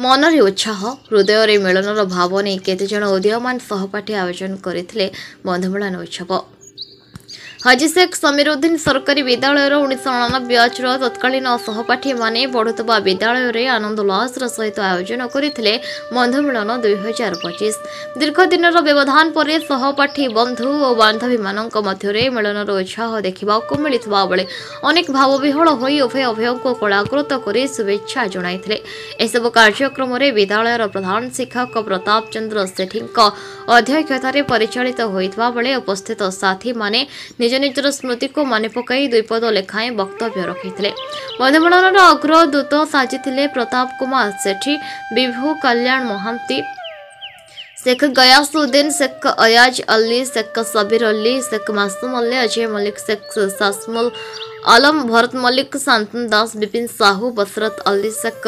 मनरे उत्साह हृदय मिलनर भाव नहीं केतेजन उदीयमान सहपाठी आयोजन करथिले बंधुमिलन उत्सव। हाजी शेख समीरुद्दीन सरकारी विद्यालय 1999 ब्याचर तत्कालीन सहपाठी माने पढ़ुवा विद्यालय रे आनंद उल्लासर सहित आयोजन करथिले बंधुमिलन 2025। दीर्घ दिन व्यवधान पर सहपाठी बंधु और बांधवी मानक मध्य मिलनर उत्साह देखा मिलता बेले अनेक भावविहल होई उभय उभय को कलाकृत कर शुभेच्छा जणाइथिले। एसबु कार्यक्रम विद्यालयर प्रधान शिक्षक प्रताप चंद्र सेठी अध्यक्षतार परिचालित होता बेले उपस्थित साथी माने निज निजर स्मृति को मन पकई दुईपद लेखाएं वक्तव्य रखिथिले। बंधुमिलन अग्रदूत साजिथिले प्रताप कुमार सेठी, विभू कल्याण महांती, शेख गयासुद्दीन, शेख अयाज अली, शेख सबीर अली, शेख मासूम अली, अजय मलिक, शेख सासमुल आलम, भरत मलिक, शांतन दास, विपिन साहू, बसरत अली, शेख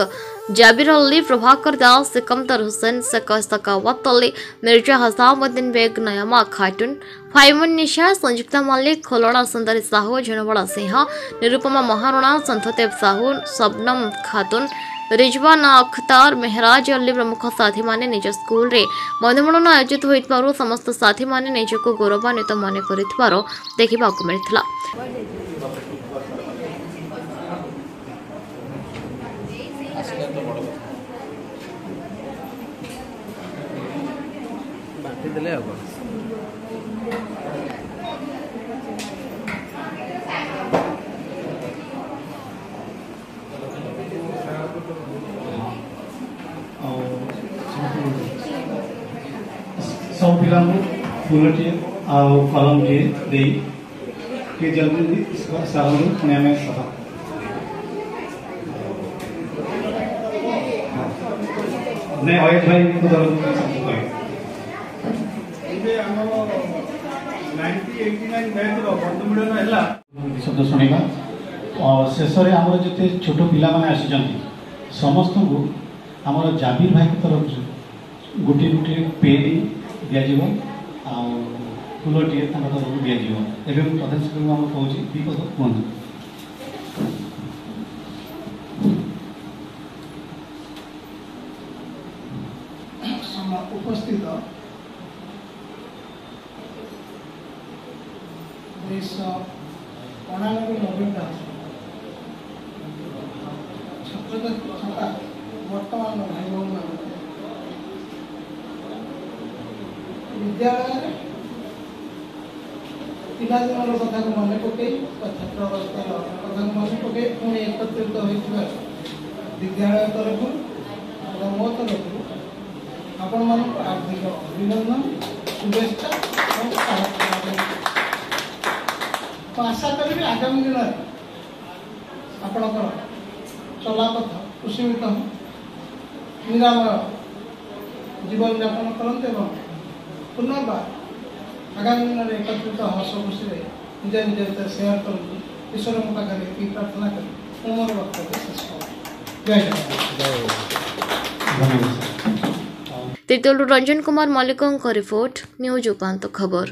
जाबिर अली, प्रभाकर दास, सिकंदर हुसैन, शेख सकावत अली, मिर्जा हसामुद्दीन बेग, नयमा खाटून, फाइमुन निशा, संयुक्ता मल्लिक, खोलना सुंदरी साहू, झुनबड़ा सिंह, निरुपमा महारणा, संतदेव साहू, शबनम खातून, रिजवान अख्तार, मेहराज अली प्रमुख साथी माने निज स्कूल रे बंधुमिलन आयोजित होइतबारु समस्त साथी माने निजको गौरवान्वित मन करितबार देखिबाकु मिलितला। सब पिला फूलटे कलमटे दे के जल्दी सारा पुणे में सफा नहीं अयत भाई को शब्द शुणा शेष आमर जिते छोट पिला आसी समस्त को आमर जाबिर भाई तरफ गोटे गोटे पेन दिज्व फूलटे तरफ दिज्व एवं प्रधान शिक्षक आम कौच दीपद कहूँ उपस्थित वर्तमान भाई बहन विद्यालय पिलादिन कथा को मन पकई छात्र अवस्थार कथा को मन पकई पुणी एकत्रित होता विद्यालय तरफ मो तरफ आपण मान हार्दिक अभिनंदन शुभेच्छा आशा करी आगामी दिन आपणकर चलापथ कुसुमित निरामय जीवन यापन करते पुनर्बार आगामी दिन में एकत्रित हस खुशी निज निज भितर सेयार करूँ ईश्वर पाखे प्रार्थना कर मोर वक्तव्य शेष कर। जय जगन्नाथ। तितुल रंजन कुमार मल्लिक रिपोर्ट न्यूज उपांत खबर।